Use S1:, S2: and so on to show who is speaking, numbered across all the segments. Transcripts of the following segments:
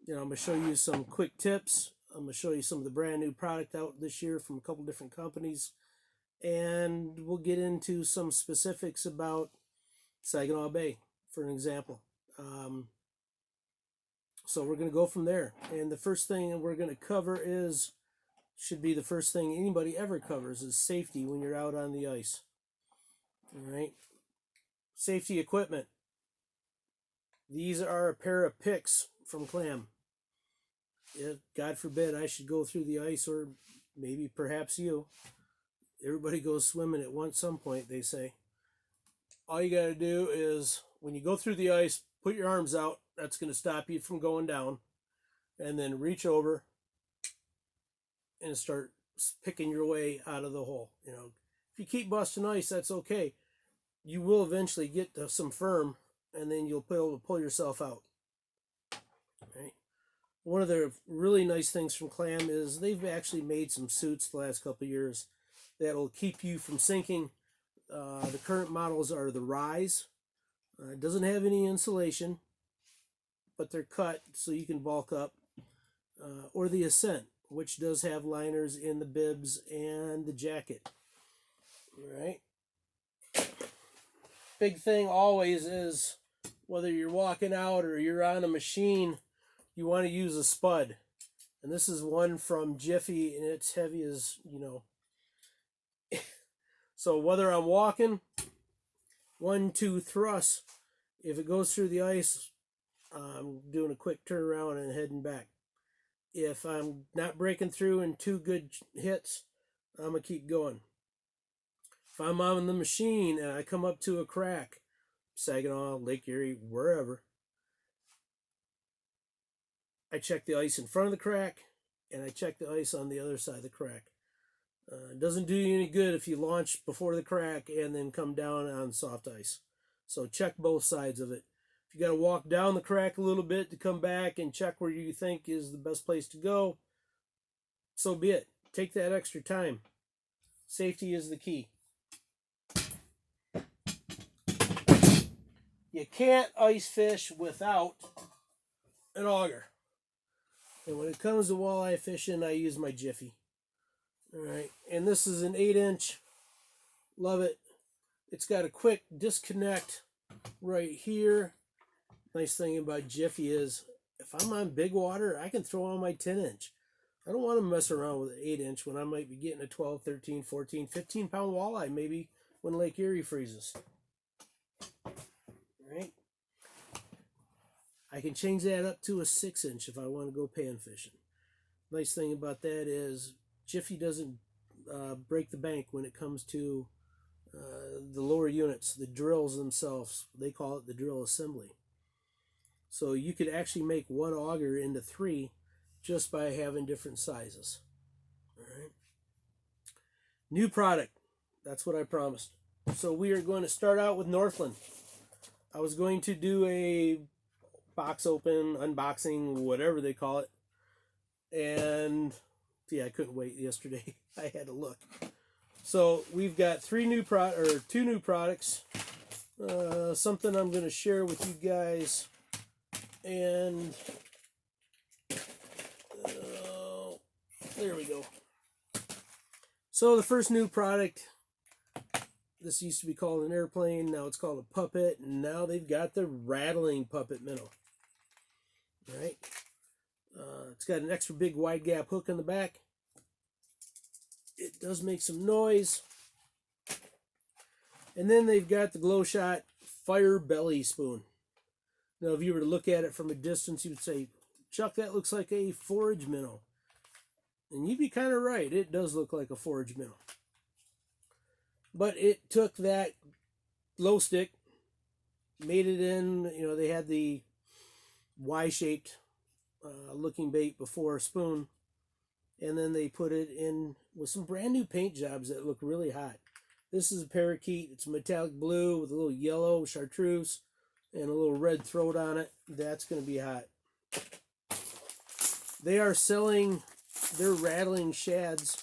S1: I'm going to show you some quick tips. I'm going to show you some of the brand new product out this year from a couple different companies. And we'll get into some specifics about Saginaw Bay, for an example. So we're going to go from there. And the first thing we're going to cover should be the first thing anybody ever covers, is safety when you're out on the ice. All right. Safety equipment. These are a pair of picks from Clam. If, God forbid, I should go through the ice, or maybe perhaps you. Everybody goes swimming at some point, they say. All you got to do is, when you go through the ice, put your arms out. That's going to stop you from going down. And then reach over and start picking your way out of the hole. If you keep busting ice, that's okay. You will eventually get to some firm, and then you'll be able to pull yourself out. Right? One of the really nice things from Clam is they've actually made some suits the last couple of years that'll keep you from sinking. The current models are the Rise. It doesn't have any insulation, but they're cut so you can bulk up. Or the Ascent, which does have liners in the bibs and the jacket. All right. Big thing always is, whether you're walking out or you're on a machine, you want to use a spud. And this is one from Jiffy, and it's heavy as, So whether I'm walking, 1-2 thrusts, if it goes through the ice, I'm doing a quick turnaround and heading back. If I'm not breaking through in 2 good hits, I'm going to keep going. If I'm on the machine and I come up to a crack, Saginaw, Lake Erie, wherever, I check the ice in front of the crack, and I check the ice on the other side of the crack. It doesn't do you any good if you launch before the crack and then come down on soft ice. So check both sides of it. If you got to walk down the crack a little bit to come back and check where you think is the best place to go, so be it. Take that extra time. Safety is the key. You can't ice fish without an auger. And when it comes to walleye fishing, I use my Jiffy. All right, and this is an 8-inch. Love it. It's got a quick disconnect right here. Nice thing about Jiffy is, if I'm on big water, I can throw on my 10-inch. I don't want to mess around with an 8-inch when I might be getting a 12, 13, 14, 15-pound walleye, maybe when Lake Erie freezes. Right? I can change that up to a 6-inch if I want to go pan fishing. Nice thing about that is Jiffy doesn't break the bank when it comes to the lower units, the drills themselves. They call it the drill assembly. So you could actually make one auger into 3 just by having different sizes. All right. New product. That's what I promised. So we are going to start out with Northland. I was going to do a box open, unboxing, whatever they call it. And I couldn't wait yesterday. I had to look. So we've got 2 new products. Something I'm going to share with you guys. And there we go. So the first new product, this used to be called an airplane, now it's called a puppet, and now they've got the rattling puppet minnow. All right. It's got an extra big wide gap hook in the back. It does make some noise. And then they've got the Glow Shot Fire Belly Spoon. Now, if you were to look at it from a distance, you would say, Chuck, that looks like a forage minnow. And you'd be kind of right. It does look like a forage minnow. But it took that glow stick, made it in, they had the Y-shaped looking bait before a spoon. And then they put it in with some brand new paint jobs that look really hot. This is a parakeet. It's metallic blue with a little yellow chartreuse and a little red throat on it. That's going to be hot. They are selling their rattling shads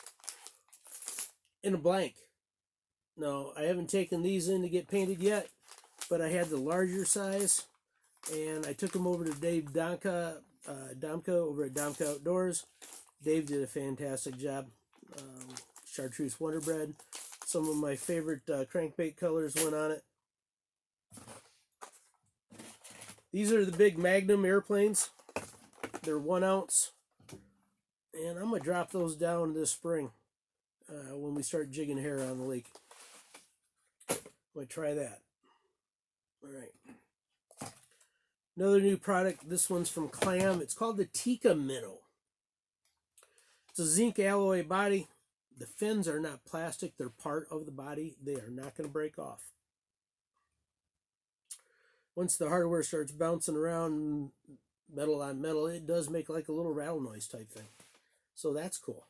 S1: in a blank. No, I haven't taken these in to get painted yet, but I had the larger size, and I took them over to Dave Donka Domka over at Domka Outdoors. Dave did a fantastic job. Chartreuse Wonder Bread. Some of my favorite crankbait colors went on it. These are the big Magnum airplanes. They're 1 ounce. And I'm going to drop those down this spring when we start jigging hair on the lake. I'm going to try that. All right. Another new product. This one's from Clam. It's called the Tika Minnow. It's a zinc alloy body. The fins are not plastic. They're part of the body. They are not going to break off. Once the hardware starts bouncing around metal on metal, it does make like a little rattle noise type thing. So that's cool.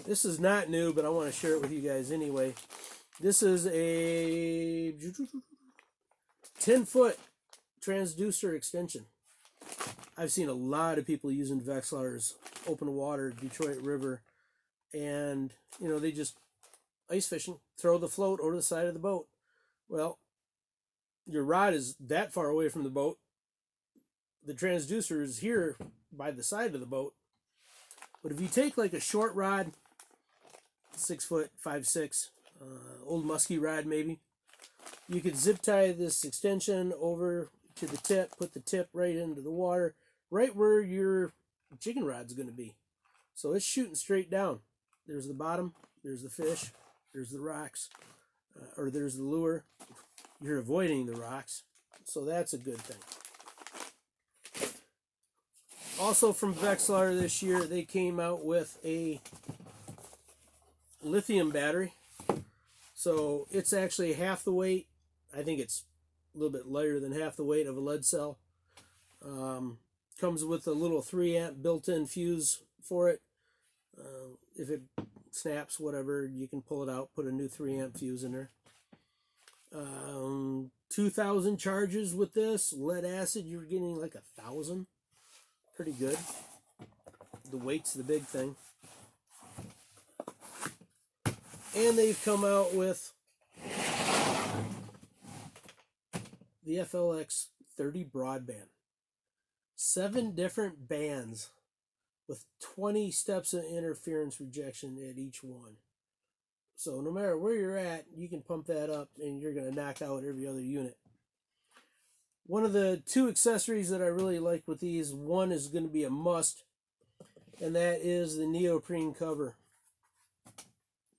S1: This is not new, but I want to share it with you guys anyway. This is a 10-foot transducer extension. I've seen a lot of people using Vexilars, open water, Detroit River, and, you know, they just ice fishing, throw the float over the side of the boat. Well, your rod is that far away from the boat. The transducer is here by the side of the boat. But if you take like a short rod, 6 foot, 5'6", old musky rod maybe, you could zip tie this extension over to the tip, put the tip right into the water, right where your jigging rod's going to be. So it's shooting straight down. There's the bottom, there's the fish, there's the rocks, or there's the lure. You're avoiding the rocks, so that's a good thing. Also from Vexilar this year, they came out with a lithium battery. So it's actually half the weight. I think it's a little bit lighter than half the weight of a lead cell. Comes with a little 3 amp built-in fuse for it. If it snaps, whatever, you can pull it out, put a new 3 amp fuse in there. 2,000 charges with this. Lead acid, you're getting like 1,000. Pretty good. The weight's the big thing. And they've come out with the FLX 30 broadband. 7 different bands with 20 steps of interference rejection at each one. So no matter where you're at, you can pump that up and you're going to knock out every other unit. One of the 2 accessories that I really like with these, one is going to be a must, and that is the neoprene cover.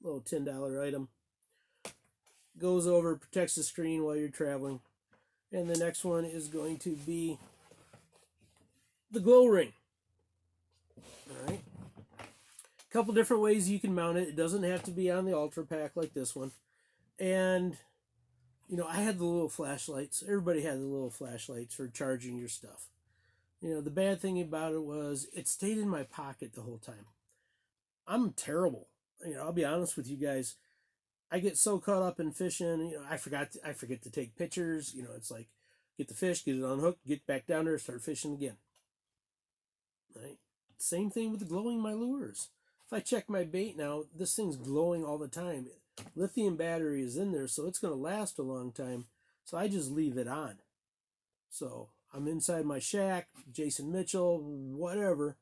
S1: Little $10 item. Goes over, protects the screen while you're traveling. And the next one is going to be the glow ring. Alright. A couple different ways you can mount it. It doesn't have to be on the Ultra Pack like this one. And you know, I had the little flashlights. Everybody had the little flashlights for charging your stuff. You know, the bad thing about it was it stayed in my pocket the whole time. I'm terrible. You know, I'll be honest with you guys. I get so caught up in fishing. You know, I forget to take pictures. You know, it's like get the fish, get it unhooked, get back down there, start fishing again. Right? Same thing with glowing my lures. If I check my bait now, this thing's glowing all the time. Lithium battery is in there, so it's going to last a long time. So I just leave it on. So I'm inside my shack, Jason Mitchell, whatever.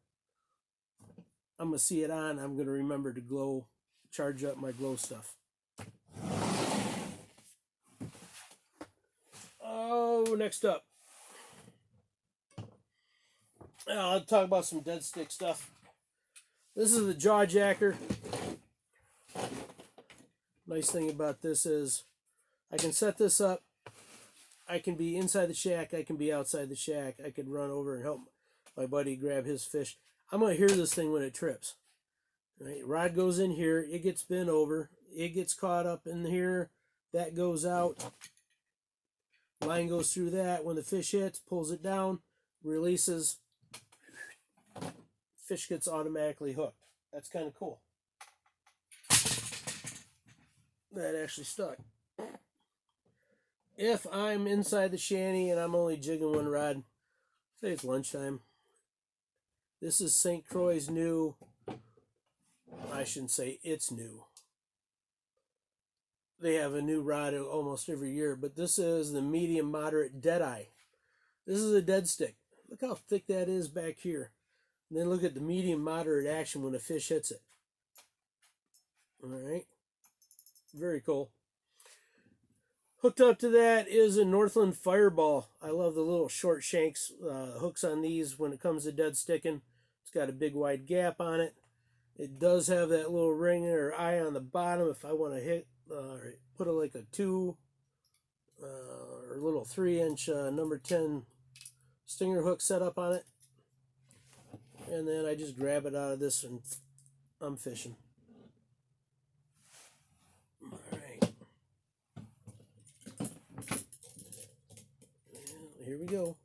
S1: I'm going to see it on. I'm going to remember to glow, charge up my glow stuff. Oh, next up. I'll talk about some dead stick stuff. This is the jaw jacker. Nice thing about this is I can set this up. I can be inside the shack. I can be outside the shack. I can run over and help my buddy grab his fish. I'm going to hear this thing when it trips. Right? Rod goes in here. It gets bent over. It gets caught up in here. That goes out. Line goes through that. When the fish hits, pulls it down, releases. Fish gets automatically hooked. That's kind of cool. That actually stuck. If I'm inside the shanty and I'm only jigging one rod, say it's lunchtime. This is St. Croix's new, I shouldn't say it's new. They have a new rod almost every year, but this is the medium moderate Deadeye. This is a dead stick. Look how thick that is back here. And then look at the medium moderate action when a fish hits it. All right. Very cool. Hooked up to that is a Northland Fireball. I love the little short shanks hooks on these when it comes to dead sticking. It's got a big wide gap on it. It does have that little ring or eye on the bottom if I want to hit, put like a 2 or a little 3-inch number 10 stinger hook set up on it. And then I just grab it out of this and I'm fishing. All right. Here we go.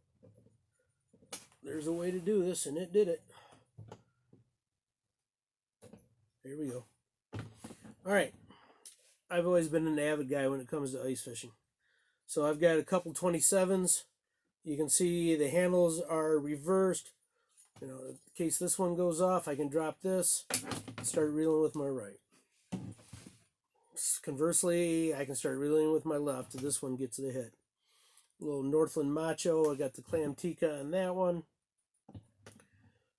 S1: There's a way to do this, and it did it. Here we go. All right. I've always been an avid guy when it comes to ice fishing. So I've got a couple 27s. You can see the handles are reversed. You know, in case this one goes off, I can drop this and start reeling with my right. Conversely, I can start reeling with my left till this one gets the hit. A little Northland Macho. I got the clam tikka on that one.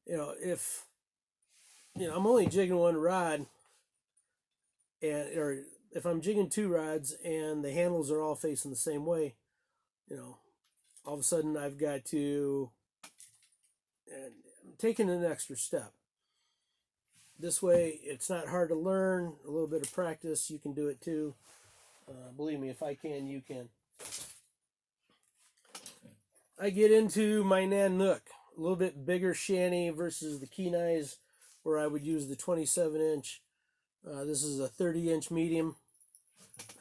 S1: You know, if I'm only jigging one rod, or if I'm jigging 2 rods and the handles are all facing the same way, all of a sudden I've got to taking an extra step. This way, it's not hard to learn. A little bit of practice, you can do it too. Believe me, if I can, you can. I get into my Nanook, a little bit bigger shanty versus the Kenais, where I would use the 27-inch. This is a 30-inch medium.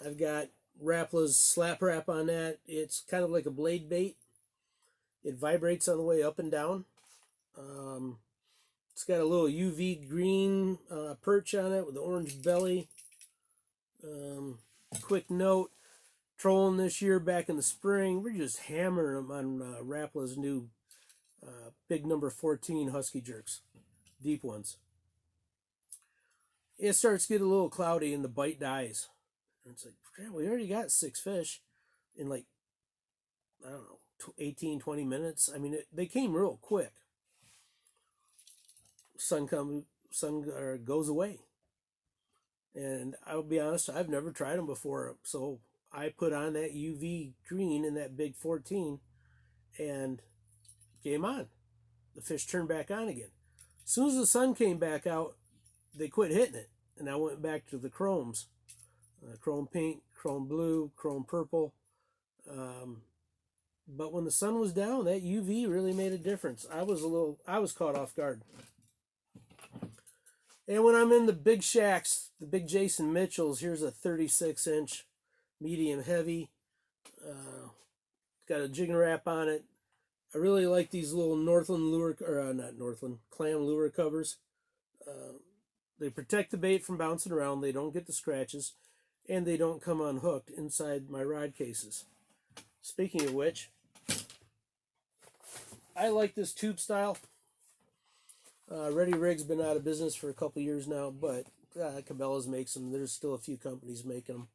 S1: I've got Rapla's slap wrap on that. It's kind of like a blade bait. It vibrates on the way up and down. It's got a little UV green perch on it with the orange belly. Quick note, trolling this year back in the spring, we're just hammering them on Rapla's new big number 14 Husky jerks, deep ones. It starts to get a little cloudy and the bite dies. And it's like, crap, we already got 6 fish in like, I don't know, 18, 20 minutes. I mean, they came real quick. Sun goes away. And I'll be honest, I've never tried them before. So I put on that UV green in that big 14 and game on. The fish turned back on again. As soon as the sun came back out, they quit hitting it. And I went back to the chromes. Chrome pink, chrome blue, chrome purple. But when the sun was down, that UV really made a difference. I was caught off guard. And when I'm in the big shacks, the big Jason Mitchells, here's a 36-inch medium heavy. Got a jigging wrap on it. I really like these little Northland lure, or not Northland, clam lure covers. They protect the bait from bouncing around. They don't get the scratches, and they don't come unhooked inside my rod cases. Speaking of which, I like this tube style. Ready Rig's been out of business for a couple years now, but Cabela's makes them. There's still a few companies making them.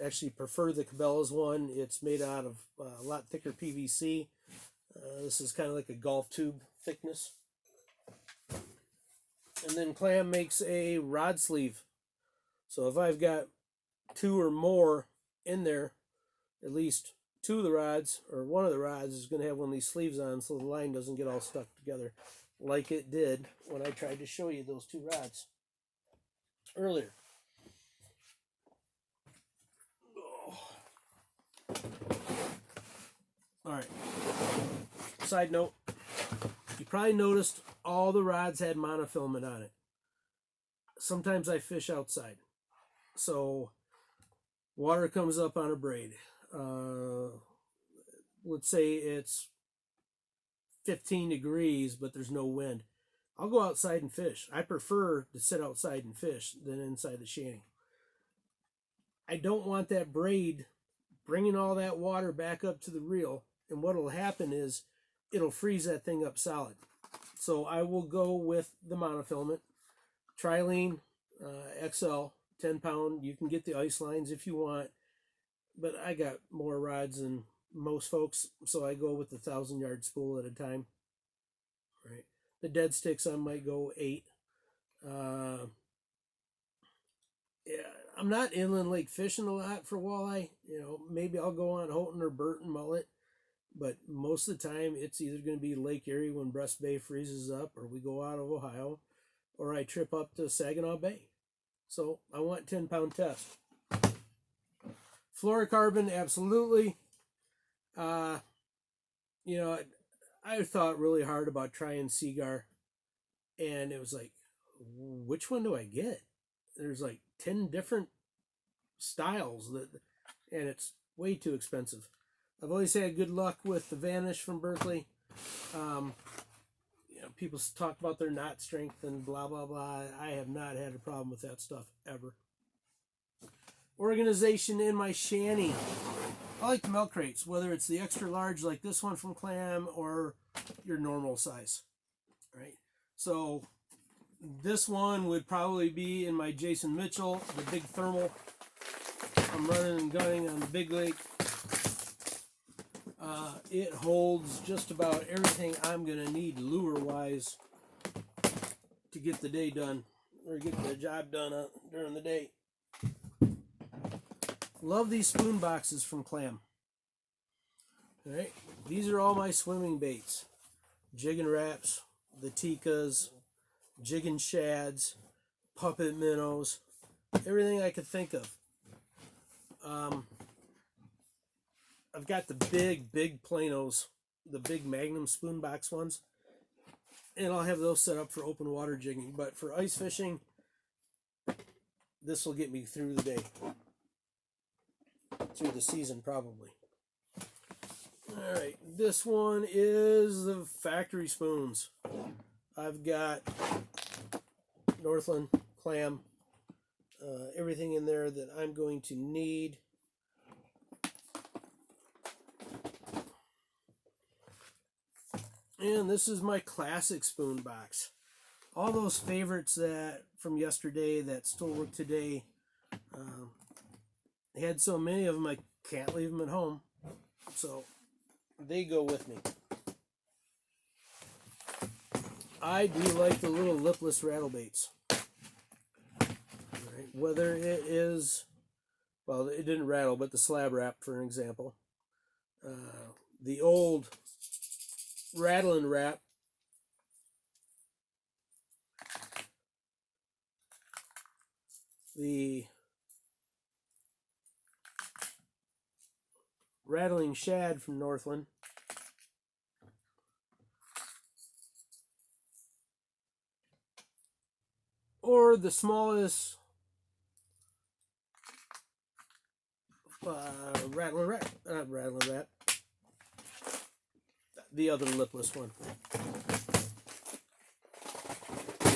S1: Actually prefer the Cabela's one. It's made out of a lot thicker PVC. This is kind of like a golf tube thickness. And then Clam makes a rod sleeve. So if I've got 2 or more in there, at least 2 of the rods, or one of the rods is going to have one of these sleeves on so the line doesn't get all stuck together like it did when I tried to show you those 2 rods earlier. Oh. All right. Side note, you probably noticed all the rods had monofilament on it. Sometimes I fish outside. So water comes up on a braid. Let's say it's 15 degrees, but there's no wind. I'll go outside and fish. I prefer to sit outside and fish than inside the shanty. I don't want that braid bringing all that water back up to the reel, and what will happen is it'll freeze that thing up solid. So I will go with the monofilament, Trilene XL, 10 pound. You can get the ice lines if you want, but I got more rods than most folks, so I go with the 1,000-yard spool at a time. Right. The dead sticks I might go 8. Yeah, I'm not inland lake fishing a lot for walleye. Maybe I'll go on Houghton or Burton mullet, but most of the time it's either going to be Lake Erie when Breast Bay freezes up, or we go out of Ohio, or I trip up to Saginaw Bay. So I want 10-pound test. Fluorocarbon, absolutely. I thought really hard about trying Seagar, and it was like, which one do I get? There's like 10 different styles and it's way too expensive. I've always had good luck with the Vanish from Berkeley. People talk about their knot strength and blah blah blah. I have not had a problem with that stuff ever. Organization in my shanty. I like the milk crates, whether it's the extra large like this one from Clam or your normal size. Right? So this one would probably be in my Jason Mitchell, the big thermal. I'm running and gunning on the big lake. It holds just about everything I'm going to need lure-wise to get the day done, or get the job done during the day. Love these spoon boxes from Clam. All right, these are all my swimming baits. Jigging wraps, the Tikas, jigging shads, puppet minnows, everything I could think of. I've got the big Planos, the big Magnum spoon box ones, and I'll have those set up for open water jigging. But for ice fishing, this will get me through the day, through the season probably. All right, this one is the factory spoons. I've got Northland, Clam, everything in there that I'm going to need. And this is my classic spoon box. All those favorites that from yesterday that still work today. I had so many of them I can't leave them at home. So they go with me. I do like the little lipless rattle baits. Right. Whether it is, well, it didn't rattle, but the slab wrap, for an example. The old rattle and wrap. The rattling shad from Northland. Or the smallest rattling wrap. Not rattling wrap. The other lipless one.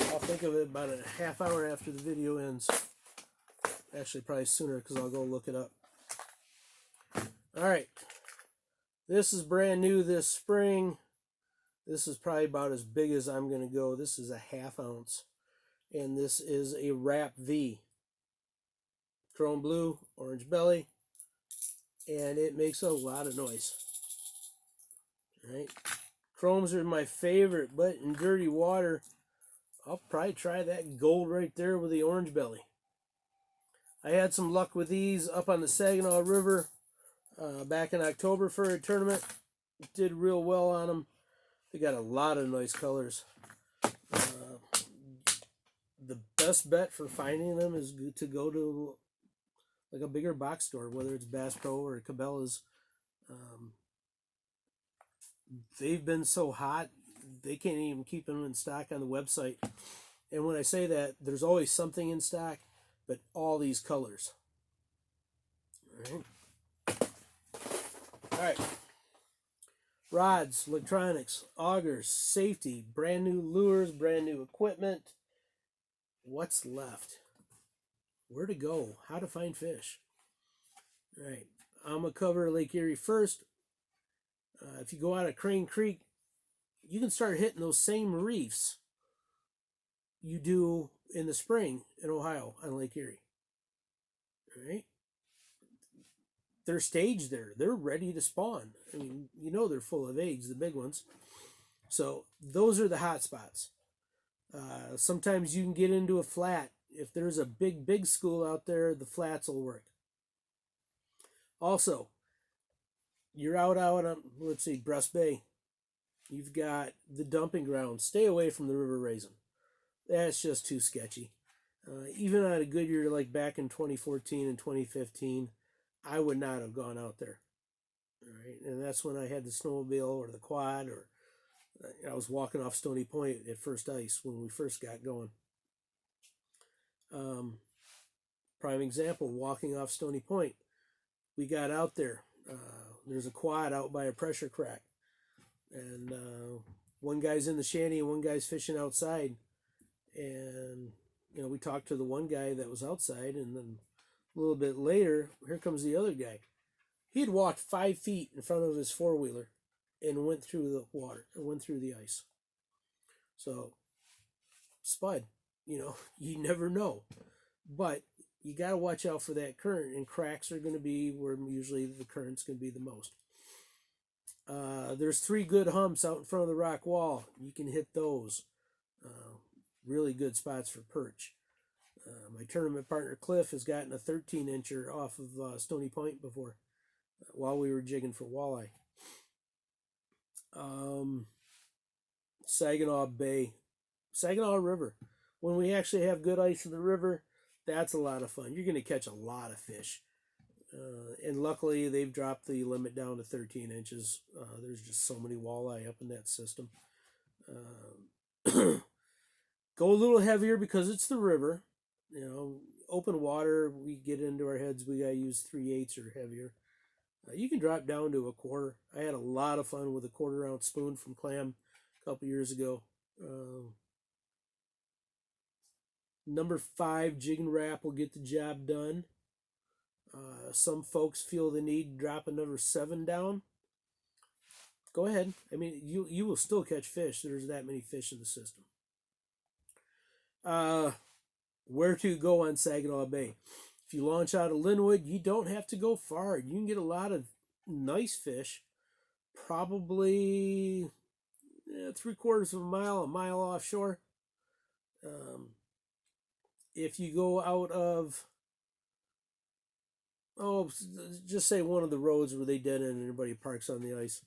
S1: I'll think of it about a half hour after the video ends. Actually, probably sooner because I'll go look it up. Alright. This is brand new this spring. This is probably about as big as I'm going to go. This is a 1/2 ounce. And this is a Wrap V. Chrome blue, orange belly. And it makes a lot of noise. Right? Chromes are my favorite, but in dirty water, I'll probably try that gold right there with the orange belly. I had some luck with these up on the Saginaw River back in October for a tournament. Did real well on them. They got a lot of nice colors. The best bet for finding them is to go to like a bigger box store, whether it's Bass Pro or Cabela's. They've been so hot, they can't even keep them in stock on the website. And when I say that, there's always something in stock, but all these colors. All right. Rods, electronics, augers, safety, brand new lures, brand new equipment. What's left? Where to go? How to find fish? All right. I'm going to cover Lake Erie first. If you go out of Crane Creek, you can start hitting those same reefs you do in the spring in Ohio on Lake Erie. All right. they're staged there. They're ready to spawn. I mean, you know they're full of eggs, the big ones. So those are the hot spots. Sometimes you can get into a flat. If there's a big school out there, the flats will work. Also, you're out on, let's see, Breast Bay. You've got the dumping ground. Stay away from the river raisin. That's just too sketchy. Even on a good year like back in 2014 and 2015, I would not have gone out there. All right, and that's when I had the snowmobile or the quad, or I was walking off Stony Point at first ice when we first got going. Prime example, walking off Stony Point. We got out there. There's a quad out by a pressure crack. And one guy's in the shanty and one guy's fishing outside. And, we talked to the one guy that was outside. And then a little bit later, here comes the other guy. He had walked 5 feet in front of his four-wheeler and went through the water, or went through the ice. So, spud, you never know. But you got to watch out for that current, and cracks are going to be where usually the current's going to be the most. There's 3 good humps out in front of the rock wall. You can hit those. Really good spots for perch. My tournament partner Cliff has gotten a 13-incher off of Stony Point before while we were jigging for walleye. Saginaw Bay, Saginaw River. When we actually have good ice in the river, that's a lot of fun. You're going to catch a lot of fish. And luckily, they've dropped the limit down to 13 inches. There's just so many walleye up in that system. Go a little heavier because it's the river. Open water, we get into our heads, we got to use 3/8 or heavier. You can drop down to a quarter. I had a lot of fun with a 1/4 ounce spoon from Clam a couple years ago. Number 5, jig and wrap will get the job done. Some folks feel the need to drop a number 7 down. Go ahead. I mean, you will still catch fish. There's that many fish in the system. Where to go on Saginaw Bay? If you launch out of Linwood, you don't have to go far. You can get a lot of nice fish, probably 3/4 of a mile offshore. If you go out of, just say one of the roads where they dead end and everybody parks on the ice,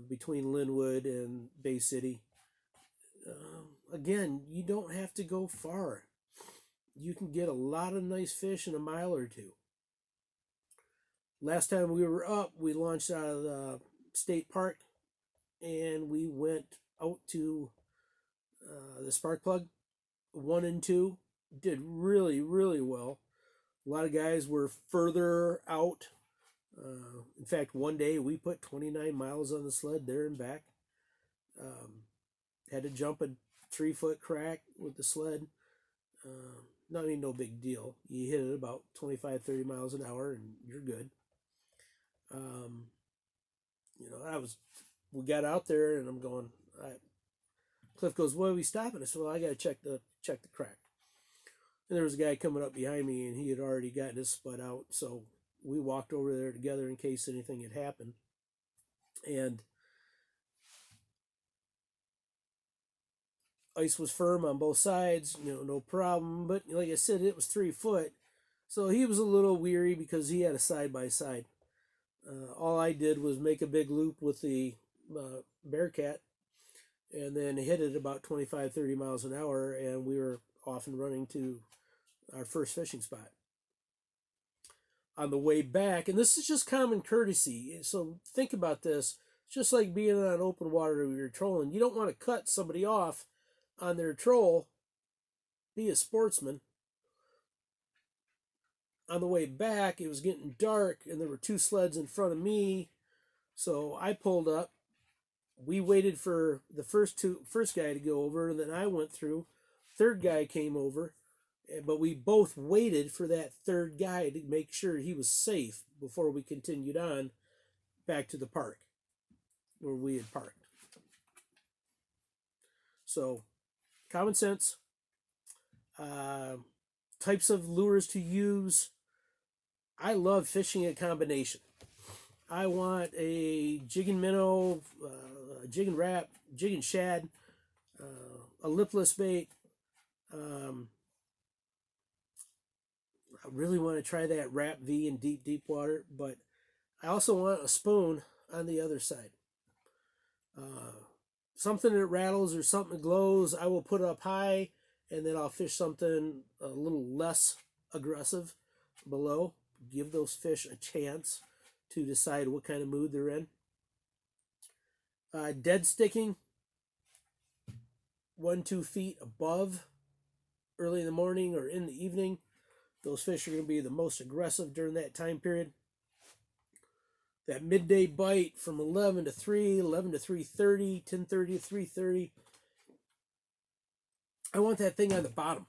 S1: between Linwood and Bay City, again, you don't have to go far. You can get a lot of nice fish in a mile or two. Last time we were up, we launched out of the state park and we went out to the spark plug 1 and 2. Did really, really well. A lot of guys were further out. In fact, one day we put 29 miles on the sled there and back. Had to jump a 3-foot crack with the sled. No big deal. You hit it about 25, 30 miles an hour and you're good. We got out there and I'm going, Cliff goes, "Well, we stopping?" I said, "Well, I got to check the crack." And there was a guy coming up behind me and he had already gotten his spud out. So we walked over there together in case anything had happened. And ice was firm on both sides, no problem. But like I said, it was 3 foot. So he was a little weary because he had a side-by-side. All I did was make a big loop with the Bearcat and then hit it about 25, 30 miles an hour. And we were off and running to our first fishing spot. On the way back, and this is just common courtesy, so think about this. It's just like being on open water where you're trolling. You don't want to cut somebody off on their troll. Be a sportsman. On the way back, it was getting dark, and there were 2 sleds in front of me, so I pulled up. We waited for the first guy to go over, and then I went through. Third guy came over, but we both waited for that third guy to make sure he was safe before we continued on back to the park where we had parked. So, common sense. Types of lures to use. I love fishing a combination. I want a jig and minnow, a jig and wrap, jig and shad, a lipless bait. I really want to try that wrap V in deep, deep water, but I also want a spoon on the other side. Something that rattles or something that glows, I will put up high, and then I'll fish something a little less aggressive below. Give those fish a chance to decide what kind of mood they're in. Dead sticking, 1-2 feet above, early in the morning or in the evening. Those fish are going to be the most aggressive during that time period. That midday bite from 11 to 3, 11 to 3:30, 10:30 to 3:30. I want that thing on the bottom.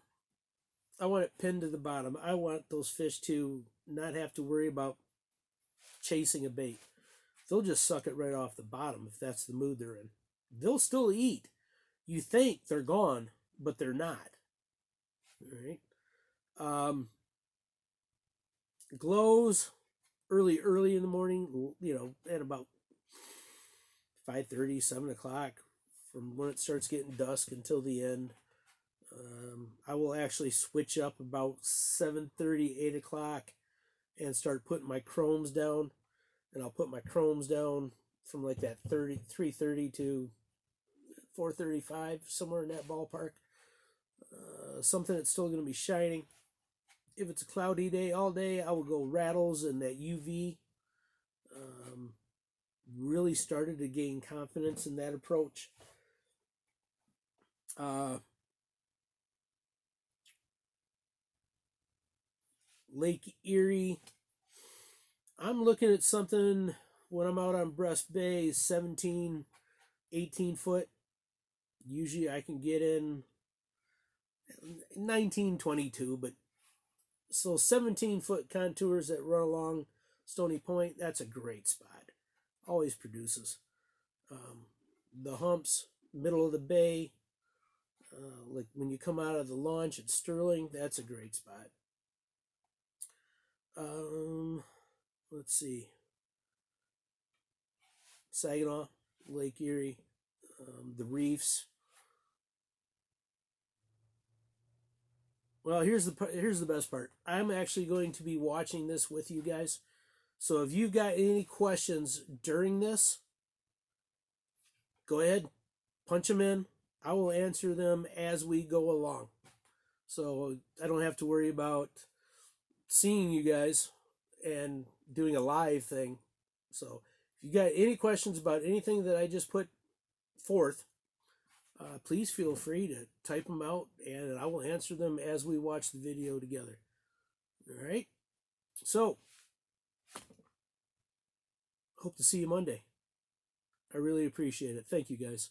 S1: I want it pinned to the bottom. I want those fish to not have to worry about chasing a bait. They'll just suck it right off the bottom if that's the mood they're in. They'll still eat. You think they're gone, but they're not. All right. Glows early in the morning, at about 5:30, 7 o'clock, from when it starts getting dusk until the end. I will actually switch up about 7:30, 8 o'clock and start putting my chromes down. And I'll put my chromes down from like that 3:30 to 4:35, somewhere in that ballpark. Something that's still going to be shining. If it's a cloudy day all day, I will go rattles and that UV. Really started to gain confidence in that approach. Lake Erie, I'm looking at something when I'm out on Breast Bay, 17, 18 foot. Usually I can get in 19, 22, but so 17-foot contours that run along Stony Point, that's a great spot. Always produces. The humps, middle of the bay, like when you come out of the launch at Sterling, that's a great spot. Let's see. Saginaw, Lake Erie, the reefs. Well, here's the best part. I'm actually going to be watching this with you guys. So if you've got any questions during this, go ahead, punch them in. I will answer them as we go along. So I don't have to worry about seeing you guys and doing a live thing. So if you got any questions about anything that I just put forth, please feel free to type them out and I will answer them as we watch the video together. All right? So, hope to see you Monday. I really appreciate it. Thank you, guys.